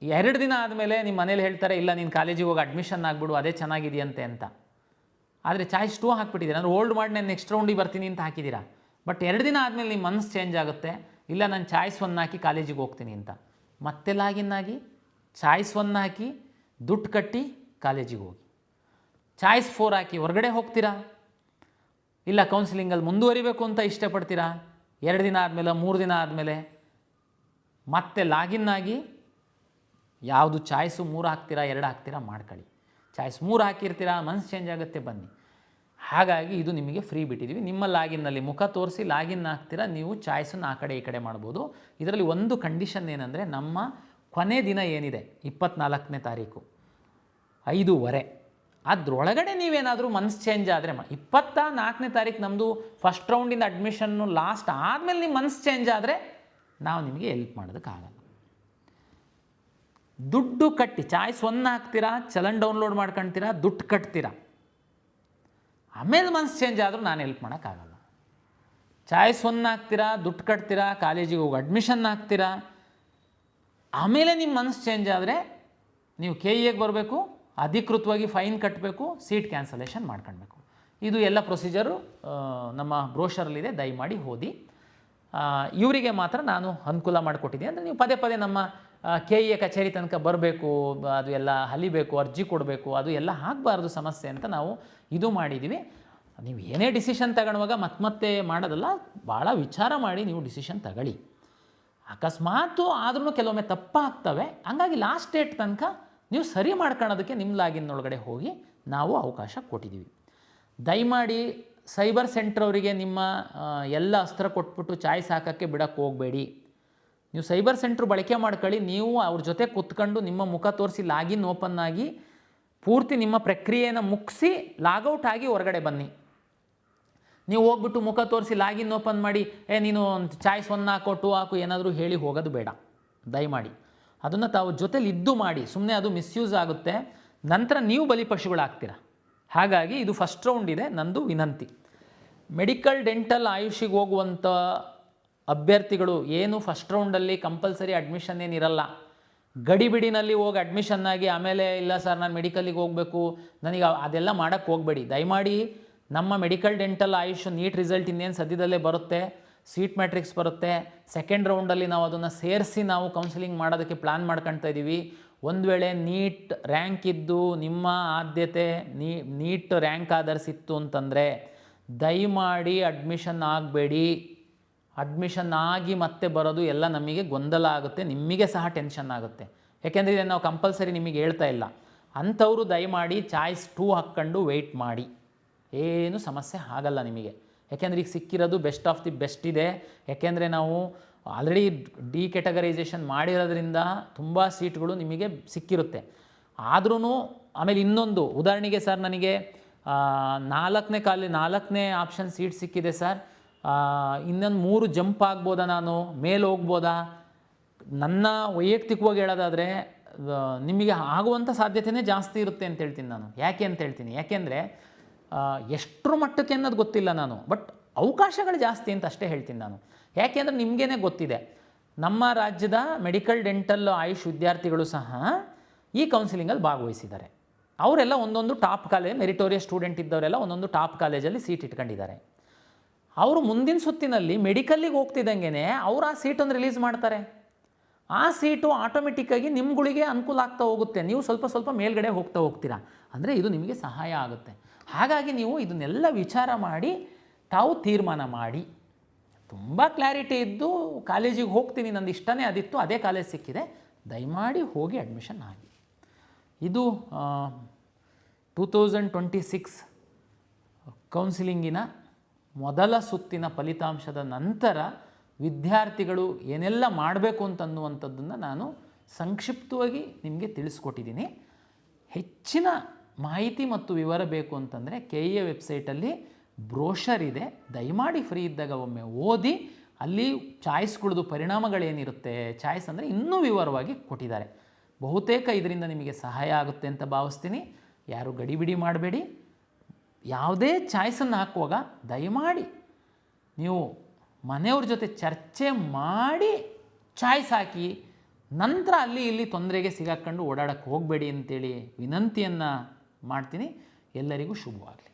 2 ದಿನ ಆದಮೇಲೆ ನಿಮ್ಮ ಮನೇಲಿ ಹೇಳ್ತಾರೆ ಇಲ್ಲ ನೀನು ಕಾಲೇಜಿಗೆ ಹೋಗಿ ಅಡ್ಮಿಷನ್ ಆಗಿಬಿಡು, ಅದೇ ಚೆನ್ನಾಗಿದೆಯಂತೆ ಅಂತ. ಆದರೆ ಚಾಯ್ಸ್ 2 ಹಾಕ್ಬಿಟ್ಟಿದ್ದೀರಾ, ಅಂದರೆ ಹೋಲ್ಡ್ ಮಾಡಿ ನಾನು ನೆಕ್ಸ್ಟ್ ರೌಂಡಿಗೆ ಬರ್ತೀನಿ ಅಂತ ಹಾಕಿದ್ದೀರಾ. ಬಟ್ 2 ದಿನ ಆದಮೇಲೆ ನಿಮ್ಮ ಮನಸ್ಸು ಚೇಂಜ್ ಆಗುತ್ತೆ, ಇಲ್ಲ ನಾನು ಚಾಯ್ಸ್ 1 ಹಾಕಿ ಕಾಲೇಜಿಗೆ ಹೋಗ್ತೀನಿ ಅಂತ. ಮತ್ತೆ ಲಾಗಿನ್ ಆಗಿ ಚಾಯ್ಸ್ 1 ಹಾಕಿ ದುಡ್ಡು ಕಟ್ಟಿ ಕಾಲೇಜಿಗೆ ಹೋಗಿ. ಚಾಯ್ಸ್ 4 ಹಾಕಿ ಹೊರಗಡೆ ಹೋಗ್ತೀರಾ, ಇಲ್ಲ ಕೌನ್ಸಿಲಿಂಗಲ್ಲಿ ಮುಂದುವರಿಬೇಕು ಅಂತ ಇಷ್ಟಪಡ್ತೀರಾ. 2 ದಿನ ಆದಮೇಲೆ 3 ದಿನ ಆದಮೇಲೆ ಮತ್ತೆ ಲಾಗಿನ್ ಆಗಿ ಯಾವುದು ಚಾಯ್ಸು 3 ಹಾಕ್ತೀರಾ 2 ಹಾಕ್ತೀರಾ ಮಾಡ್ಕೊಳ್ಳಿ. ಚಾಯ್ಸ್ 3 ಹಾಕಿರ್ತೀರಾ, ಮನಸ್ಸು ಚೇಂಜ್ ಆಗುತ್ತೆ, ಬನ್ನಿ. ಹಾಗಾಗಿ ಇದು ನಿಮಗೆ ಫ್ರೀ ಬಿಟ್ಟಿದ್ದೀವಿ. ನಿಮ್ಮ ಲಾಗಿನ್ನಲ್ಲಿ ಮುಖ ತೋರಿಸಿ ಲಾಗಿನ್ ಆಗ್ತೀರಾ, ನೀವು ಚಾಯ್ಸನ್ನು ಆ ಕಡೆ ಈ ಕಡೆ ಮಾಡ್ಬೋದು. ಇದರಲ್ಲಿ ಒಂದು ಕಂಡೀಷನ್ ಏನಂದರೆ, ನಮ್ಮ ಕೊನೆ ದಿನ ಏನಿದೆ 24ನೇ ತಾರೀಕು 5:15, ಅದರೊಳಗಡೆ ನೀವೇನಾದರೂ ಮನಸ್ಸು ಚೇಂಜ್ ಆದರೆ 24ನೇ ತಾರೀಕು ನಮ್ಮದು ಫಸ್ಟ್ ರೌಂಡಿಂದ ಅಡ್ಮಿಷನ್ನು ಲಾಸ್ಟ್ ಆದಮೇಲೆ ನಿಮ್ಮ ಮನಸ್ಸು ಚೇಂಜ್ ಆದರೆ ನಾವು ನಿಮಗೆ ಹೆಲ್ಪ್ ಮಾಡೋದಕ್ಕಾಗಲ್ಲ. ದುಡ್ಡು ಕಟ್ಟಿ ಚಾಯ್ಸ್ 1 ಹಾಕ್ತೀರಾ, ಚಲನ್ ಡೌನ್ಲೋಡ್ ಮಾಡ್ಕೊಳ್ತೀರಾ, ದುಡ್ಡು ಕಟ್ತೀರಾ, ಆಮೇಲೆ ಮನಸ್ಸು ಚೇಂಜ್ ಆದರೂ ನಾನು ಹೆಲ್ಪ್ ಮಾಡೋಕ್ಕಾಗಲ್ಲ. ಚಾಯ್ಸ್ 1 ಹಾಕ್ತೀರಾ, ದುಡ್ಡು ಕಟ್ತೀರಾ, ಕಾಲೇಜಿಗೆ ಹೋಗಿ ಅಡ್ಮಿಷನ್ ಹಾಕ್ತೀರಾ, ಆಮೇಲೆ ನಿಮ್ಮ ಮನಸ್ಸು ಚೇಂಜ್ ಆದರೆ ನೀವು KEಗೆ ಬರಬೇಕು, ಅಧಿಕೃತವಾಗಿ ಫೈನ್ ಕಟ್ಟಬೇಕು, ಸೀಟ್ ಕ್ಯಾನ್ಸಲೇಷನ್ ಮಾಡ್ಕೊಳ್ಬೇಕು. ಇದು ಎಲ್ಲ ಪ್ರೊಸೀಜರು ನಮ್ಮ ಬ್ರೋಷರಲ್ಲಿದೆ, ದಯಮಾಡಿ ಓದಿ. ಇವರಿಗೆ ಮಾತ್ರ ನಾನು ಅನುಕೂಲ ಮಾಡಿಕೊಟ್ಟಿದ್ದೀನಿ. ಅಂದರೆ ನೀವು ಪದೇ ಪದೇ ನಮ್ಮ KE ಕಚೇರಿ ತನಕ ಬರಬೇಕು, ಅದು ಎಲ್ಲ ಹಲಿಬೇಕು, ಅರ್ಜಿ ಕೊಡಬೇಕು, ಅದು ಎಲ್ಲ ಆಗಬಾರ್ದು ಸಮಸ್ಯೆ ಅಂತ ನಾವು ಇದು ಮಾಡಿದ್ದೀವಿ. ನೀವು ಏನೇ ಡಿಸಿಷನ್ ತಗೊಳ್ಳುವಾಗ ಮತ್ತೆ ಮಾಡೋದಲ್ಲ, ಭಾಳ ವಿಚಾರ ಮಾಡಿ ನೀವು ಡಿಸಿಷನ್ ತಗೊಳ್ಳಿ. ಅಕಸ್ಮಾತು ಆದ್ರೂ ಕೆಲವೊಮ್ಮೆ ತಪ್ಪಾಗ್ತವೆ, ಹಂಗಾಗಿ ಲಾಸ್ಟ್ ಡೇಟ್ ತನಕ ನೀವು ಸರಿ ಮಾಡ್ಕೊಳ್ಳೋದಕ್ಕೆ ನಿಮ್ಮ ಲಾಗಿನ್ ಒಳಗಡೆ ಹೋಗಿ ನಾವು ಅವಕಾಶ ಕೊಟ್ಟಿದ್ದೀವಿ. ದಯಮಾಡಿ ಸೈಬರ್ ಸೆಂಟರ್ ಅವರಿಗೆ ನಿಮ್ಮ ಎಲ್ಲ ಅಸ್ತ್ರ ಕೊಟ್ಬಿಟ್ಟು ಚಾಯ್ಸ್ ಹಾಕೋಕ್ಕೆ ಬಿಡೋಕ್ಕೆ ಹೋಗಬೇಡಿ. ನೀವು ಸೈಬರ್ ಸೆಂಟ್ರ್ ಬಳಕೆ ಮಾಡ್ಕೊಳ್ಳಿ. ನೀವು ಅವ್ರ ಜೊತೆ ಕೂತ್ಕೊಂಡು ನಿಮ್ಮ ಮುಖ ತೋರಿಸಿ ಲಾಗಿನ್ ಓಪನ್ ಆಗಿ ಪೂರ್ತಿ ನಿಮ್ಮ ಪ್ರಕ್ರಿಯೆಯನ್ನು ಮುಗಿಸಿ ಲಾಗೌಟ್ ಆಗಿ ಹೊರಗಡೆ ಬನ್ನಿ. ನೀವು ಹೋಗ್ಬಿಟ್ಟು ಮುಖ ತೋರಿಸಿ ಲಾಗಿನ್ ಓಪನ್ ಮಾಡಿ ನೀನು ಚಾಯ್ಸ್ 1 ಹಾಕೋ 2 ಹಾಕು ಏನಾದರೂ ಹೇಳಿ ಹೋಗೋದು ಬೇಡ. ದಯಮಾಡಿ ಅದನ್ನು ತಾವು ಜೊತೆಲಿ ಇದ್ದು ಮಾಡಿ. ಸುಮ್ಮನೆ ಅದು ಮಿಸ್ಯೂಸ್ ಆಗುತ್ತೆ, ನಂತರ ನೀವು ಬಲಿಪಶುಗಳಾಗ್ತೀರ. ಹಾಗಾಗಿ ಇದು ಫಸ್ಟ್ ರೌಂಡ್ ಇದೆ, ನಂದು ವಿನಂತಿ. ಮೆಡಿಕಲ್ ಡೆಂಟಲ್ ಆಯುಷಿಗೆ ಹೋಗುವಂಥ ಅಭ್ಯರ್ಥಿಗಳು ಏನು ಫಸ್ಟ್ ರೌಂಡಲ್ಲಿ ಕಂಪಲ್ಸರಿ ಅಡ್ಮಿಷನ್ ಏನಿರಲ್ಲ, ಗಡಿಬಿಡಿನಲ್ಲಿ ಹೋಗಿ ಅಡ್ಮಿಷನ್ ಆಗಿ ಆಮೇಲೆ ಇಲ್ಲ ಸರ್ ನಾನು ಮೆಡಿಕಲ್ಲಿಗೆ ಹೋಗಬೇಕು ನನಗೆ ಅದೆಲ್ಲ ಮಾಡೋಕ್ಕೆ ಹೋಗಬೇಡಿ. ದಯಮಾಡಿ ನಮ್ಮ medical dental AYUSH NEET result ಇನ್ನೇನು ಸದ್ಯದಲ್ಲೇ ಬರುತ್ತೆ, ಸೀಟ್ ಮ್ಯಾಟ್ರಿಕ್ಸ್ ಬರುತ್ತೆ. ಸೆಕೆಂಡ್ ರೌಂಡಲ್ಲಿ ನಾವು ಅದನ್ನು ಸೇರಿಸಿ ನಾವು ಕೌನ್ಸಿಲಿಂಗ್ ಮಾಡೋದಕ್ಕೆ ಪ್ಲ್ಯಾನ್ ಮಾಡ್ಕೊಳ್ತಾ ಇದ್ದೀವಿ. ಒಂದು ವೇಳೆ ನೀಟ್ ರ್ಯಾಂಕ್ ಇದ್ದು ನಿಮ್ಮ ಆದ್ಯತೆ ನೀಟ್ ರ್ಯಾಂಕ್ ಆಧರಿಸಿ ಇತ್ತು ಅಂತಂದರೆ ದಯಮಾಡಿ ಅಡ್ಮಿಷನ್ ಆಗಬೇಡಿ. ಅಡ್ಮಿಷನ್ ಆಗಿ ಮತ್ತೆ ಬರೋದು ಎಲ್ಲ ನಮಗೆ ಗೊಂದಲ ಆಗುತ್ತೆ, ನಿಮಗೆ ಸಹ ಟೆನ್ಷನ್ ಆಗುತ್ತೆ. ಯಾಕೆಂದರೆ ಇದನ್ನು ನಾವು ಕಂಪಲ್ಸರಿ ನಿಮಗೆ ಹೇಳ್ತಾ ಇಲ್ಲ. ಅಂಥವರು ದಯಮಾಡಿ ಚಾಯ್ಸ್ 2 ಹಾಕ್ಕೊಂಡು ವೆಯ್ಟ್ ಮಾಡಿ, ಏನು ಸಮಸ್ಯೆ ಆಗಲ್ಲ ನಿಮಗೆ. ಯಾಕೆಂದರೆ ಈಗ ಸಿಕ್ಕಿರೋದು ಬೆಸ್ಟ್ ಆಫ್ ದಿ ಬೆಸ್ಟ್ ಇದೆ. ಯಾಕೆಂದರೆ ನಾವು ಆಲ್ರೆಡಿ ಡಿ ಕ್ಯಾಟಗರೈಸೇಷನ್ ಮಾಡಿರೋದ್ರಿಂದ ತುಂಬ ಸೀಟ್ಗಳು ನಿಮಗೆ ಸಿಕ್ಕಿರುತ್ತೆ. ಆದ್ರೂ ಆಮೇಲೆ ಇನ್ನೊಂದು ಉದಾಹರಣೆಗೆ ಸರ್ ನನಗೆ 4ನೇ ಆಪ್ಷನ್ ಸೀಟ್ ಸಿಕ್ಕಿದೆ ಸರ್, ಇನ್ನೊಂದು 3 ಜಂಪ್ ಆಗ್ಬೋದಾ, ನಾನು ಮೇಲೆ ಹೋಗ್ಬೋದಾ? ನನ್ನ ವೈಯಕ್ತಿಕವಾಗಿ ಹೇಳೋದಾದರೆ ನಿಮಗೆ ಆಗುವಂಥ ಸಾಧ್ಯತೆಯೇ ಜಾಸ್ತಿ ಇರುತ್ತೆ ಅಂತ ಹೇಳ್ತೀನಿ ನಾನು. ಯಾಕೆ ಅಂತ ಹೇಳ್ತೀನಿ, ಯಾಕೆಂದರೆ ಎಷ್ಟರ ಮಟ್ಟಕ್ಕೆ ಅನ್ನೋದು ಗೊತ್ತಿಲ್ಲ ನಾನು, ಬಟ್ ಅವಕಾಶಗಳು ಜಾಸ್ತಿ ಅಂತ ಅಷ್ಟೇ ಹೇಳ್ತೀನಿ ನಾನು. ಯಾಕೆಂದರೆ ನಿಮಗೇ ಗೊತ್ತಿದೆ, ನಮ್ಮ ರಾಜ್ಯದ ಮೆಡಿಕಲ್ ಡೆಂಟಲ್ ಆಯುಷ್ ವಿದ್ಯಾರ್ಥಿಗಳು ಸಹ ಈ ಕೌನ್ಸಿಲಿಂಗಲ್ಲಿ ಭಾಗವಹಿಸಿದ್ದಾರೆ. ಅವರೆಲ್ಲ ಒಂದೊಂದು ಟಾಪ್ ಕಾಲೇಜ್, ಮೆರಿಟೋರಿಯಸ್ ಸ್ಟೂಡೆಂಟ್ ಇದ್ದವರೆಲ್ಲ ಒಂದೊಂದು ಟಾಪ್ ಕಾಲೇಜಲ್ಲಿ ಸೀಟ್ ಇಟ್ಕೊಂಡಿದ್ದಾರೆ. ಅವರು ಮುಂದಿನ ಸುತ್ತಿನಲ್ಲಿ ಮೆಡಿಕಲ್ಲಿಗೆ ಹೋಗ್ತಿದ್ದಂಗೆ ಅವರು ಆ ಸೀಟನ್ನು ರಿಲೀಸ್ ಮಾಡ್ತಾರೆ. ಆ ಸೀಟು ಆಟೋಮೆಟಿಕ್ಕಾಗಿ ನಿಮ್ಗಳಿಗೆ ಅನುಕೂಲ ಆಗ್ತಾ ಹೋಗುತ್ತೆ, ನೀವು ಸ್ವಲ್ಪ ಸ್ವಲ್ಪ ಮೇಲ್ಗಡೆ ಹೋಗ್ತೀರಾ. ಅಂದರೆ ಇದು ನಿಮಗೆ ಸಹಾಯ ಆಗುತ್ತೆ. ಹಾಗಾಗಿ ನೀವು ಇದನ್ನೆಲ್ಲ ವಿಚಾರ ಮಾಡಿ ತಾವು ತೀರ್ಮಾನ ಮಾಡಿ, ತುಂಬ ಕ್ಲಾರಿಟಿ ಇದ್ದು ಕಾಲೇಜಿಗೆ ಹೋಗ್ತೀನಿ, ನಂದು ಇಷ್ಟನೇ ಅದಿತ್ತು, ಅದೇ ಕಾಲೇಜ್ ಸಿಕ್ಕಿದೆ, ದಯಮಾಡಿ ಹೋಗಿ ಅಡ್ಮಿಷನ್ ಆಗಿ. ಇದು 2026 ಕೌನ್ಸಿಲಿಂಗಿನ ಮೊದಲ ಸುತ್ತಿನ ಫಲಿತಾಂಶದ ನಂತರ ವಿದ್ಯಾರ್ಥಿಗಳು ಏನೆಲ್ಲ ಮಾಡಬೇಕು ಅಂತನ್ನುವಂಥದ್ದನ್ನು ನಾನು ಸಂಕ್ಷಿಪ್ತವಾಗಿ ನಿಮಗೆ ತಿಳಿಸ್ಕೊಟ್ಟಿದ್ದೀನಿ. ಹೆಚ್ಚಿನ ಮಾಹಿತಿ ಮತ್ತು ವಿವರ ಬೇಕು ಅಂತಂದರೆ KEA ವೆಬ್ಸೈಟಲ್ಲಿ ಬ್ರೋಷರ್ ಇದೆ, ದಯಮಾಡಿ ಫ್ರೀ ಇದ್ದಾಗ ಒಮ್ಮೆ ಓದಿ. ಅಲ್ಲಿ ಚಾಯ್ಸ್ಗಳದ್ದು ಪರಿಣಾಮಗಳೇನಿರುತ್ತೆ, ಚಾಯ್ಸ್ ಅಂದರೆ ಇನ್ನೂ ವಿವರವಾಗಿ ಕೊಟ್ಟಿದ್ದಾರೆ. ಬಹುತೇಕ ಇದರಿಂದ ನಿಮಗೆ ಸಹಾಯ ಆಗುತ್ತೆ ಅಂತ ಭಾವಿಸ್ತೀನಿ. ಯಾರು ಗಡಿಬಿಡಿ ಮಾಡಬೇಡಿ. ಯಾವುದೇ ಚಾಯ್ಸನ್ನು ಹಾಕುವಾಗ ದಯಮಾಡಿ ನೀವು ಮನೆಯವ್ರ ಜೊತೆ ಚರ್ಚೆ ಮಾಡಿ ಚಾಯ್ಸ್ ಹಾಕಿ, ನಂತರ ಅಲ್ಲಿ ಇಲ್ಲಿ ತೊಂದರೆಗೆ ಸಿಗಾಕೊಂಡು ಓಡಾಡಕ್ಕೆ ಹೋಗಬೇಡಿ ಅಂತೇಳಿ ವಿನಂತಿಯನ್ನು ಮಾಡ್ತೀನಿ. ಎಲ್ಲರಿಗೂ ಶುಭವಾಗಲಿ.